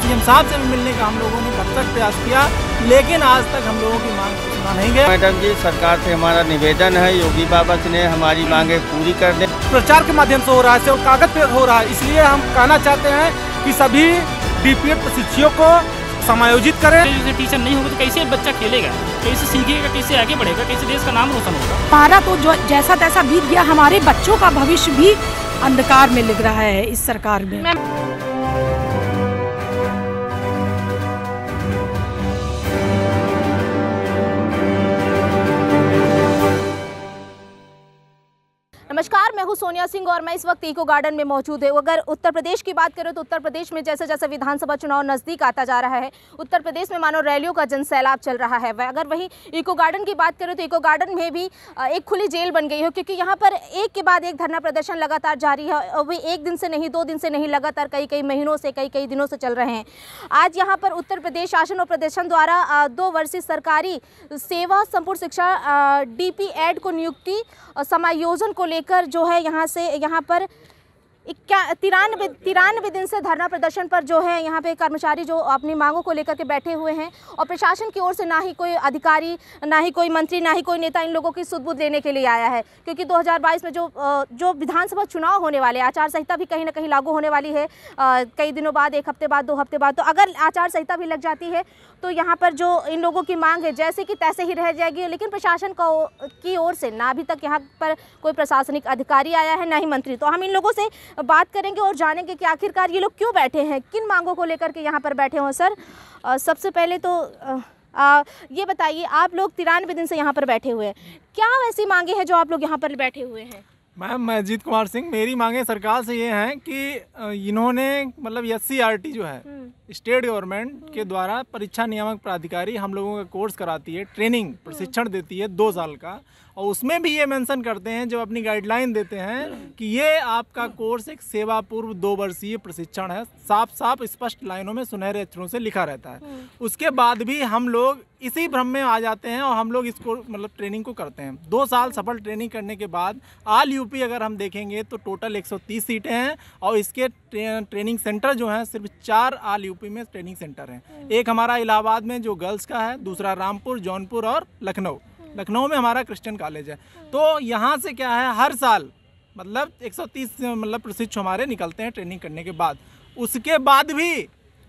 CM साहब से भी मिलने का हम लोगों ने भरसक प्रयास किया, लेकिन आज तक हम लोगों की मांग सुना नहीं गया। मैडम जी, सरकार से हमारा निवेदन है, योगी बाबा ने हमारी मांगे पूरी कर दें। प्रचार के माध्यम से हो रहा है, सिर्फ कागज पे हो रहा है, इसलिए हम कहना चाहते हैं कि सभी डीपीएड प्रशिक्षुओं को समायोजित करें। टीचर नहीं होगा तो कैसे बच्चा खेलेगा, कैसे सीखेगा, कैसे आगे बढ़ेगा, कैसे देश का नाम रोशन होगा। हमारा तो जो जैसा तैसा बीत गया, हमारे बच्चों का भविष्य भी अंधकार में लिख रहा है इस सरकार में। नमस्कार, मैं हूं सोनिया सिंह और मैं इस वक्त इको गार्डन में मौजूद है। अगर उत्तर प्रदेश की बात करें तो उत्तर प्रदेश में जैसे जैसे विधानसभा चुनाव नज़दीक आता जा रहा है, उत्तर प्रदेश में मानो रैलियों का जनसैलाब चल रहा है। अगर वहीं इको गार्डन की बात करें तो इको गार्डन में भी एक खुली जेल बन गई है, क्योंकि यहाँ पर एक के बाद एक धरना प्रदर्शन लगातार जारी है और वे एक दिन से नहीं, 2 दिन से नहीं, लगातार कई महीनों से, कई दिनों से चल रहे हैं। आज यहाँ पर उत्तर प्रदेश शासन और प्रदर्शन द्वारा 2 वर्षीय सरकारी सेवा संपूर्ण शिक्षा डीपीएड को नियुक्ति समायोजन को लेकर जो है यहाँ पर 93 दिन से धरना प्रदर्शन पर जो है यहाँ पे कर्मचारी जो अपनी मांगों को लेकर के बैठे हुए हैं और प्रशासन की ओर से ना ही कोई अधिकारी, ना ही कोई मंत्री, ना ही कोई नेता इन लोगों की सुध-बुध लेने के लिए आया है। क्योंकि 2022 में जो विधानसभा चुनाव होने वाले, आचार संहिता भी कहीं ना कहीं लागू होने वाली है कई दिनों बाद, 1 हफ्ते बाद, 2 हफ्ते बाद। तो अगर आचार संहिता भी लग जाती है तो यहाँ पर जो इन लोगों की मांग है जैसे कि तैसे ही रह जाएगी। लेकिन प्रशासन की ओर से ना अभी तक यहाँ पर कोई प्रशासनिक अधिकारी आया है, ना ही मंत्री। तो हम इन लोगों से बात करेंगे और जानेंगे कि आखिरकार ये लोग क्यों बैठे हैं, किन मांगों को लेकर के यहाँ पर बैठे हो। सर, सबसे पहले तो ये बताइए, आप लोग 93 दिन से यहाँ पर बैठे हुए हैं, क्या वैसी मांगे हैं जो आप लोग यहाँ पर बैठे हुए हैं? मैं अजीत कुमार सिंह, मेरी मांगे सरकार से ये हैं कि इन्होंने मतलब SCRT जो है स्टेट गवर्नमेंट के द्वारा परीक्षा नियामक प्राधिकारी हम लोगों का कोर्स कराती है, ट्रेनिंग प्रशिक्षण देती है 2 साल का, और उसमें भी ये मेंशन करते हैं, जब अपनी गाइडलाइन देते हैं कि ये आपका कोर्स एक सेवा पूर्व 2 वर्षीय प्रशिक्षण है, साफ स्पष्ट लाइनों में सुनहरे अक्षरों से लिखा रहता है। उसके बाद भी हम लोग इसी भ्रम में आ जाते हैं और हम लोग इसको मतलब ट्रेनिंग को करते हैं। 2 साल सफल ट्रेनिंग करने के बाद ऑल यूपी अगर हम देखेंगे तो टोटल 130 सीटें हैं और इसके ट्रेनिंग सेंटर जो हैं सिर्फ 4 ऑल यूपी में ट्रेनिंग सेंटर हैं। एक हमारा इलाहाबाद में जो गर्ल्स का है, दूसरा रामपुर, जौनपुर और लखनऊ में हमारा क्रिश्चियन कॉलेज है। तो यहाँ से क्या है, हर साल मतलब 130 मतलब प्रशिक्षु हमारे निकलते हैं ट्रेनिंग करने के बाद। उसके बाद भी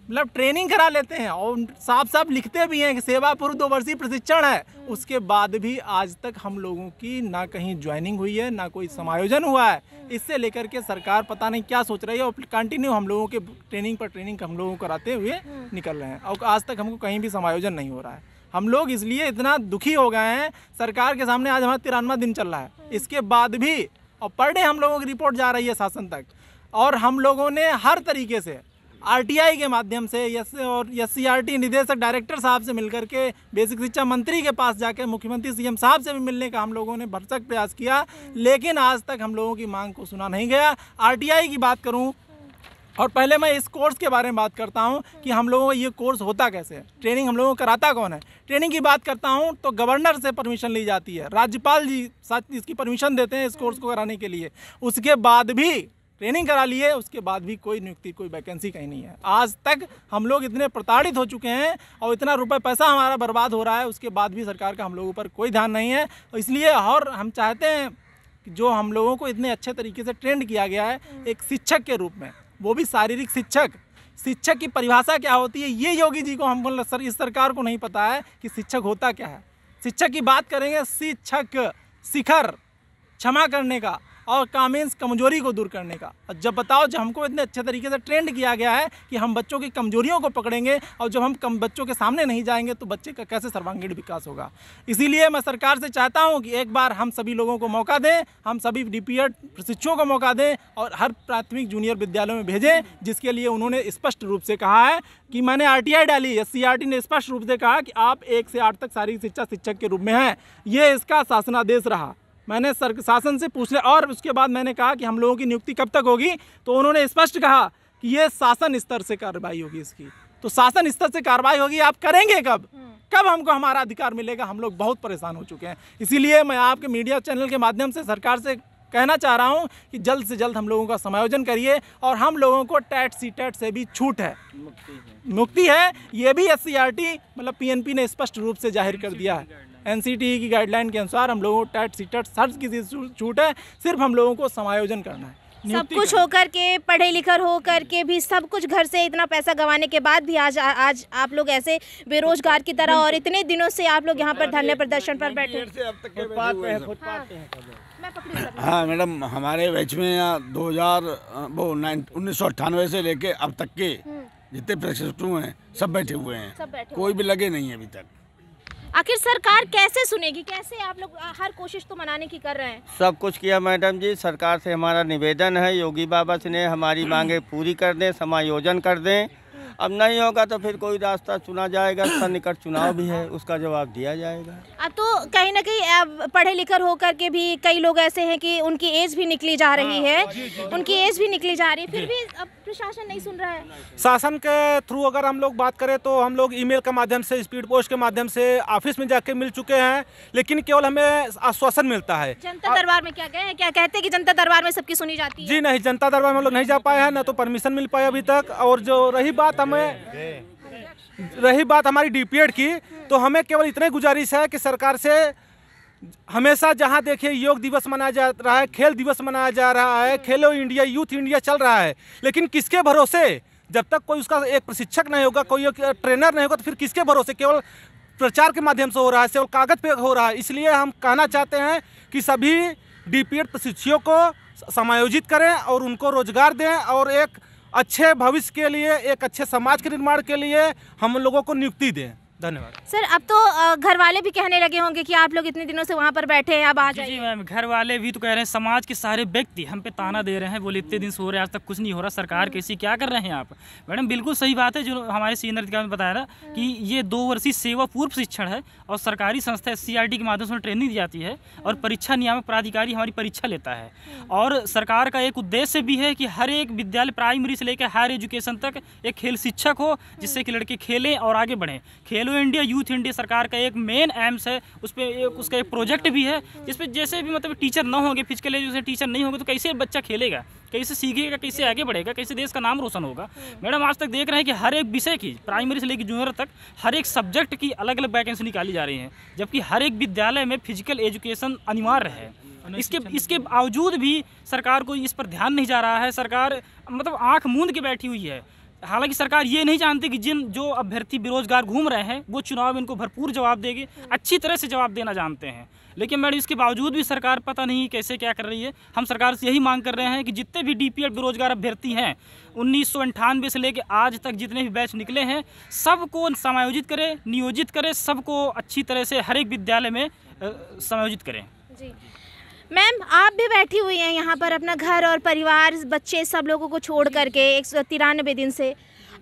मतलब ट्रेनिंग करा लेते हैं और साफ लिखते भी हैं कि सेवा पूर्व 2 वर्षीय प्रशिक्षण है। उसके बाद भी आज तक हम लोगों की ना कहीं ज्वाइनिंग हुई है, ना कोई समायोजन हुआ है। इससे लेकर के सरकार पता नहीं क्या सोच रही है और कंटिन्यू हम लोगों के ट्रेनिंग पर ट्रेनिंग हम लोगों को कराते हुए निकल रहे हैं और आज तक हमको कहीं भी समायोजन नहीं हो रहा है। हम लोग इसलिए इतना दुखी हो गए हैं सरकार के सामने। आज हमारा 93वां दिन चल रहा है, इसके बाद भी और पर डे हम लोगों की रिपोर्ट जा रही है शासन तक, और हम लोगों ने हर तरीके से RTI के माध्यम से और SCRT निदेशक डायरेक्टर साहब से मिलकर के बेसिक शिक्षा मंत्री के पास जाकर मुख्यमंत्री CM साहब से भी मिलने का हम लोगों ने भरसक प्रयास किया, लेकिन आज तक हम लोगों की मांग को सुना नहीं गया। RTI की बात करूं और पहले मैं इस कोर्स के बारे में बात करता हूं कि हम लोगों को ये कोर्स होता कैसे है, ट्रेनिंग हम लोगों को कराता कौन है। ट्रेनिंग की बात करता हूं तो गवर्नर से परमिशन ली जाती है, राज्यपाल जी साथ इसकी परमिशन देते हैं इस कोर्स को कराने के लिए। उसके बाद भी ट्रेनिंग करा लिए, उसके बाद भी कोई नियुक्ति, कोई वैकेंसी कहीं नहीं है। आज तक हम लोग इतने प्रताड़ित हो चुके हैं और इतना रुपए पैसा हमारा बर्बाद हो रहा है, उसके बाद भी सरकार का हम लोगों पर कोई ध्यान नहीं है। इसलिए और हम चाहते हैं कि जो हम लोगों को इतने अच्छे तरीके से ट्रेंड किया गया है एक शिक्षक के रूप में, वो भी शारीरिक शिक्षक की परिभाषा क्या होती है ये योगी जी को, हमको इस सरकार को नहीं पता है कि शिक्षक होता क्या है। शिक्षक की बात करेंगे, शिक्षक शिखर क्षमा करने का और कामेंस कमजोरी को दूर करने का। और जब बताओ, जब हमको इतने अच्छे तरीके से ट्रेंड किया गया है कि हम बच्चों की कमजोरियों को पकड़ेंगे और जब हम बच्चों के सामने नहीं जाएंगे तो बच्चे का कैसे सर्वांगीण विकास होगा। इसीलिए मैं सरकार से चाहता हूं कि एक बार हम सभी लोगों को मौका दें, हम सभी डीपीएड प्रशिक्षुओं को मौका दें और हर प्राथमिक जूनियर विद्यालयों में भेजें, जिसके लिए उन्होंने स्पष्ट रूप से कहा है कि मैंने RTI डाली, SCRT ने स्पष्ट रूप से कहा कि आप 1 से 8 तक शारीरिक शिक्षा शिक्षक के रूप में हैं। ये इसका शासनादेश रहा। मैंने शासन से पूछ लिया और उसके बाद मैंने कहा कि हम लोगों की नियुक्ति कब तक होगी, तो उन्होंने स्पष्ट कहा कि ये शासन स्तर से कार्रवाई होगी इसकी। तो शासन स्तर से कार्रवाई होगी, आप करेंगे कब हमको हमारा अधिकार मिलेगा? हम लोग बहुत परेशान हो चुके हैं। इसीलिए मैं आपके मीडिया चैनल के माध्यम से सरकार से कहना चाह रहा हूँ कि जल्द से जल्द हम लोगों का समायोजन करिए और हम लोगों को टैट सीटेट से भी छूट है, मुक्ति है। ये भी SCRT मतलब PNP ने स्पष्ट रूप से जाहिर कर दिया है। NCTE की गाइडलाइन के अनुसार हम लोगों को टैट सीटेट हर किसी छूट है, सिर्फ हम लोगों को समायोजन करना है। सब कुछ होकर के, पढ़े लिखे होकर के भी, सब कुछ घर से इतना पैसा गंवाने के बाद भी आज आप लोग ऐसे बेरोजगार की तरह, और इतने दिनों से आप लोग यहाँ पर धरने प्रदर्शन पर बैठे। हाँ मैडम, हमारे बैच में 1998 से लेके अब तक के जितने प्रशिक्षु हैं सब बैठे हुए हैं, कोई भी लगे नहीं है अभी तक। आखिर सरकार कैसे सुनेगी? कैसे आप लोग हर कोशिश तो मनाने की कर रहे हैं? सब कुछ किया मैडम जी। सरकार से हमारा निवेदन है, योगी बाबा से ने हमारी मांगे पूरी कर दें, समायोजन कर दें। अब नहीं होगा तो फिर कोई रास्ता चुना जाएगा, निकट चुनाव भी है, उसका जवाब दिया जाएगा। अब तो कहीं ना कहीं अब पढ़े लिखे होकर के भी कई लोग ऐसे हैं कि उनकी एज भी निकली जा रही है, उनकी एज भी निकली जा रही है, फिर भी अब प्रशासन नहीं सुन रहा है। शासन के थ्रू अगर हम लोग बात करें तो हम लोग ईमेल के माध्यम से, स्पीड पोस्ट के माध्यम से ऑफिस में जाके मिल चुके हैं, लेकिन केवल हमें आश्वासन मिलता है। जनता दरबार में क्या गए, क्या कहते हैं कि जनता दरबार में सबकी सुनी जाती है? जी नहीं, जनता दरबार में हम लोग नहीं जा पाए हैं, ना तो परमिशन मिल पाए अभी तक। और जो रही बात हमारी DPED की, तो हमें केवल इतनी गुजारिश है कि सरकार से हमेशा जहां देखिए योग दिवस मनाया जा रहा है, खेल दिवस मनाया जा रहा है, खेलो इंडिया, यूथ इंडिया चल रहा है, लेकिन किसके भरोसे? जब तक कोई उसका एक प्रशिक्षक नहीं होगा, कोई एक ट्रेनर नहीं होगा, तो फिर किसके भरोसे? केवल प्रचार के माध्यम से हो रहा है, केवल कागज पे हो रहा है। इसलिए हम कहना चाहते हैं कि सभी DPED प्रशिक्षुओं को समायोजित करें और उनको रोजगार दें, और एक अच्छे भविष्य के लिए, एक अच्छे समाज के निर्माण के लिए हम लोगों को नियुक्ति दें। धन्यवाद सर। अब तो घर वाले भी कहने लगे होंगे कि आप लोग इतने दिनों से वहाँ पर बैठे हैं, अब आ जाइए। जी मैम, घर वाले भी तो कह रहे हैं, समाज के सारे व्यक्ति हम पे ताना दे रहे हैं, बोले इतने दिन से हो रहे हैं, आज तक कुछ नहीं हो रहा, सरकार कैसी, क्या कर रहे हैं आप? मैडम बिल्कुल सही बात है जो हमारे सीनियर अधिकारी ने बताया ना कि ये 2 वर्षीय सेवा पूर्व प्रशिक्षण है और सरकारी संस्था SCRT के माध्यम से ट्रेनिंग दी जाती है और परीक्षा नियामक प्राधिकारी हमारी परीक्षा लेता है। और सरकार का एक उद्देश्य भी है कि हर एक विद्यालय, प्राइमरी से लेकर हायर एजुकेशन तक एक खेल शिक्षक हो, जिससे कि लड़के खेलें और आगे बढ़ें। खेलो इंडिया, यूथ इंडिया सरकार का एक मेन एम्स है, उस पर उसका एक प्रोजेक्ट भी है, जिसपे जैसे भी मतलब टीचर ना होंगे, फिजिकल एजुकेशन टीचर नहीं होंगे, तो कैसे बच्चा खेलेगा, कैसे सीखेगा, कैसे आगे बढ़ेगा, कैसे देश का नाम रोशन होगा। मैडम आज तक देख रहे हैं कि हर एक विषय की, प्राइमरी से लेकर जूनियर तक, हर एक सब्जेक्ट की अलग अलग वैकेंसी निकाली जा रही है, जबकि हर एक विद्यालय में फिजिकल एजुकेशन अनिवार्य है। इसके बावजूद भी सरकार को इस पर ध्यान नहीं जा रहा है। सरकार मतलब आंख मूंद के बैठी हुई है। हालांकि सरकार ये नहीं जानती कि जो अभ्यर्थी बेरोजगार घूम रहे हैं वो चुनाव में इनको भरपूर जवाब देगी, अच्छी तरह से जवाब देना जानते हैं, लेकिन मैडम इसके बावजूद भी सरकार पता नहीं कैसे क्या कर रही है। हम सरकार से यही मांग कर रहे हैं कि जितने भी DPED बेरोजगार अभ्यर्थी हैं, 1998 से लेकर आज तक जितने भी बैच निकले हैं, सबको समायोजित करें, नियोजित करें, सबको अच्छी तरह से हर एक विद्यालय में समायोजित करें। जी मैम, आप भी बैठी हुई हैं यहाँ पर अपना घर और परिवार, बच्चे, सब लोगों को छोड़ करके 193 दिन से,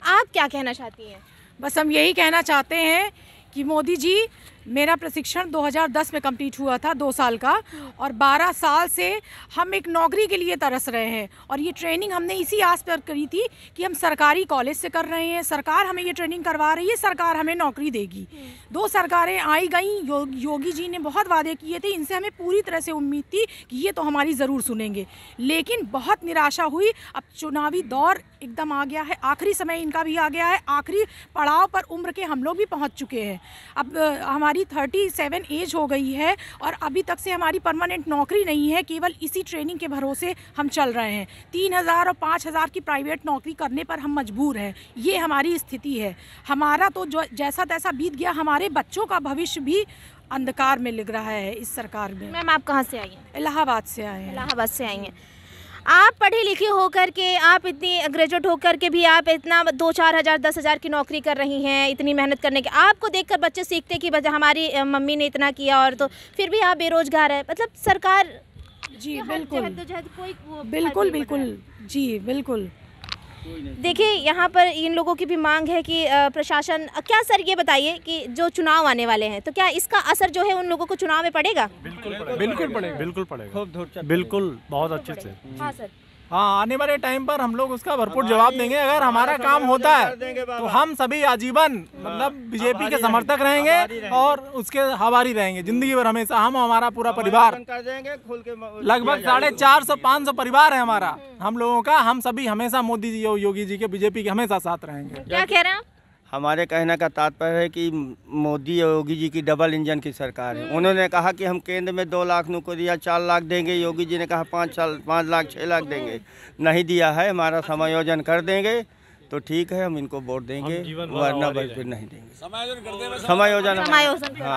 आप क्या कहना चाहती हैं? बस हम यही कहना चाहते हैं कि मोदी जी, मेरा प्रशिक्षण 2010 में कंप्लीट हुआ था, 2 साल का, और 12 साल से हम एक नौकरी के लिए तरस रहे हैं। और ये ट्रेनिंग हमने इसी आस पर करी थी कि हम सरकारी कॉलेज से कर रहे हैं, सरकार हमें ये ट्रेनिंग करवा रही है, सरकार हमें नौकरी देगी। 2 सरकारें आई गई, योगी जी ने बहुत वादे किए थे, इनसे हमें पूरी तरह से उम्मीद थी कि ये तो हमारी ज़रूर सुनेंगे, लेकिन बहुत निराशा हुई। अब चुनावी दौर एकदम आ गया है, आखिरी समय इनका भी आ गया है, आखिरी पड़ाव पर उम्र के हम लोग भी पहुँच चुके हैं। अब हमारी 37 एज हो गई है और अभी तक से हमारी परमानेंट नौकरी नहीं है, केवल इसी ट्रेनिंग के भरोसे हम चल रहे हैं। 3000 और 5000 की प्राइवेट नौकरी करने पर हम मजबूर हैं, ये हमारी स्थिति है। हमारा तो जो जैसा तैसा बीत गया, हमारे बच्चों का भविष्य भी अंधकार में लिख रहा है इस सरकार में। मैम, आप कहाँ से आई हैं? इलाहाबाद से आए हैं। इलाहाबाद से आई हैं। आप पढ़ी लिखी होकर के, आप इतनी ग्रेजुएट होकर के भी आप इतना 2-4 हज़ार 10 हज़ार की नौकरी कर रही हैं, इतनी मेहनत करने के, आपको देखकर बच्चे सीखते कि हमारी मम्मी ने इतना किया, और तो फिर भी आप बेरोजगार है। मतलब सरकार जी बिल्कुल कोई बिल्कुल बिल्कुल जी बिल्कुल। देखिए यहाँ पर इन लोगों की भी मांग है कि प्रशासन, क्या सर ये बताइए कि जो चुनाव आने वाले हैं, तो क्या इसका असर जो है उन लोगों को चुनाव में पड़ेगा? बिल्कुल पड़ेगा, बिल्कुल पड़ेगा, बिल्कुल बहुत अच्छे से। हाँ सर, हाँ, आने वाले टाइम पर हम लोग उसका भरपूर जवाब देंगे। अगर हमारा काम होता है तो हम सभी आजीवन मतलब बीजेपी के समर्थक रहेंगे और उसके आभारी रहेंगे जिंदगी भर हमेशा। हम हमारा पूरा परिवार लगभग 450-500 परिवार है हमारा हम लोगों का। हम सभी हमेशा मोदी जी और योगी जी के बीजेपी के हमेशा साथ रहेंगे। क्या कह रहे हैं आप? हमारे कहने का तात्पर्य है कि मोदी और योगी जी की डबल इंजन की सरकार है। उन्होंने कहा कि हम केंद्र में 2 लाख नौकरियां 4 लाख देंगे, योगी जी ने कहा 5 लाख 6 लाख देंगे, नहीं दिया है। हमारा समायोजन कर देंगे तो ठीक है, हम इनको वोट देंगे, वरना फिर नहीं देंगे। समायोजन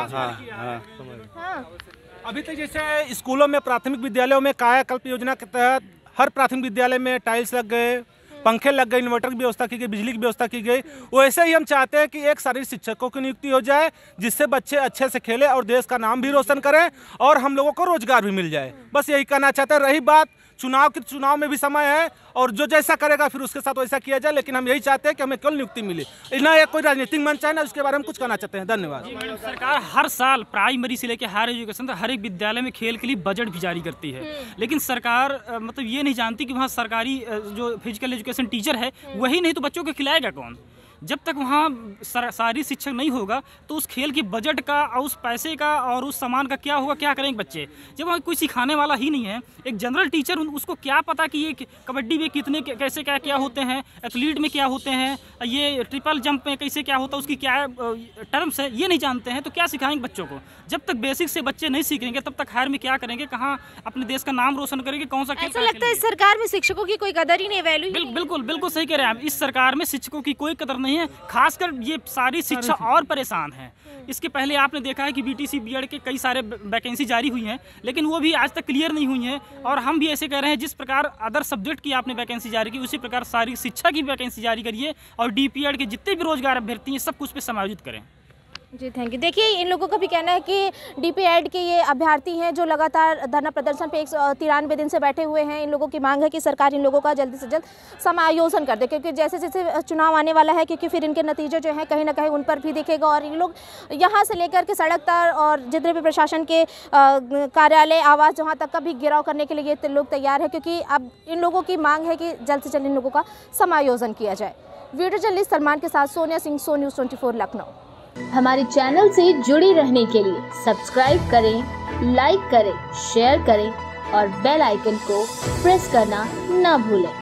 हाँ। अभी तक जैसे स्कूलों में, प्राथमिक विद्यालयों में कायाकल्प योजना के तहत हर प्राथमिक विद्यालय में टाइल्स लग गए, पंखे लग गए, इन्वर्टर की व्यवस्था की गई, बिजली की व्यवस्था की गई। वैसे ही हम चाहते हैं कि एक शारीरिक शिक्षकों की नियुक्ति हो जाए जिससे बच्चे अच्छे से खेलें और देश का नाम भी रोशन करें और हम लोगों को रोजगार भी मिल जाए। बस यही कहना चाहते हैं। रही बात चुनाव में भी समय है और जो जैसा करेगा फिर उसके साथ वैसा किया जाए, लेकिन हम यही चाहते हैं कि हमें केवल नियुक्ति मिले, ना ये कोई राजनीतिक मंच है ना उसके बारे में कुछ कहना चाहते हैं। धन्यवाद। सरकार हर साल प्राइमरी से लेकर हायर एजुकेशन तक हर एक विद्यालय में खेल के लिए बजट भी जारी करती है, लेकिन सरकार मतलब ये नहीं जानती कि वहाँ सरकारी जो फिजिकल एजुकेशन टीचर है वही नहीं तो बच्चों को खिलाएगा कौन। जब तक वहाँ सारी शिक्षक नहीं होगा तो उस खेल की बजट का और उस पैसे का और उस सामान का क्या होगा, क्या करेंगे बच्चे जब वहाँ कोई सिखाने वाला ही नहीं है। एक जनरल टीचर उसको क्या पता कि ये कबड्डी में कितने कैसे क्या होते हैं, एथलीट में क्या होते हैं, ये ट्रिपल जंप में कैसे क्या होता है, उसकी क्या टर्म्स है, ये नहीं जानते हैं तो क्या सिखाएंगे बच्चों को। जब तक बेसिक से बच्चे नहीं सीखेंगे तब तक हायर में क्या करेंगे, कहाँ अपने देश का नाम रोशन करेंगे, कौन सा खेल। ऐसा लगता है इस सरकार में शिक्षकों की कोई कदर ही नहीं, वैल्यू। बिल्कुल सही कह रहे हैं आप। इस सरकार में शिक्षकों की कोई कदर नहीं है, खासकर ये सारी शिक्षा और परेशान है। इसके पहले आपने देखा है कि बीटीसी बीएड के कई सारे वैकेंसी जारी हुई हैं, लेकिन वो भी आज तक क्लियर नहीं हुई हैं। और हम भी ऐसे कह रहे हैं जिस प्रकार अदर सब्जेक्ट की आपने वैकेंसी जारी की उसी प्रकार सारी शिक्षा की वैकेंसी जारी करिए और डीपीएड के जितने भी रोजगार अभ्यर्थी हैं सब कुछ पे समायोजित करें। जी थैंक यू। देखिए इन लोगों का भी कहना है कि डीपीएड के ये अभ्यर्थी हैं जो लगातार धरना प्रदर्शन पे 193 दिन से बैठे हुए हैं। इन लोगों की मांग है कि सरकार इन लोगों का जल्दी से जल्द समायोजन कर दे, क्योंकि जैसे जैसे चुनाव आने वाला है क्योंकि फिर इनके नतीजे जो हैं कहीं ना कहीं उन पर भी दिखेगा और इन लोग यहाँ से लेकर के सड़क तक और जितने भी प्रशासन के कार्यालय आवास जहाँ तक का भी घेराव करने के लिए ये लोग तैयार है, क्योंकि अब इन लोगों की मांग है कि जल्द से जल्द इन लोगों का समायोजन किया जाए। वीडियो जर्नलिस्ट सलमान के साथ सोनिया सिंह, सो न्यूज़ 24 लखनऊ। हमारे चैनल से जुड़ी रहने के लिए सब्सक्राइब करें, लाइक करें, शेयर करें और बेल आइकन को प्रेस करना ना भूलें।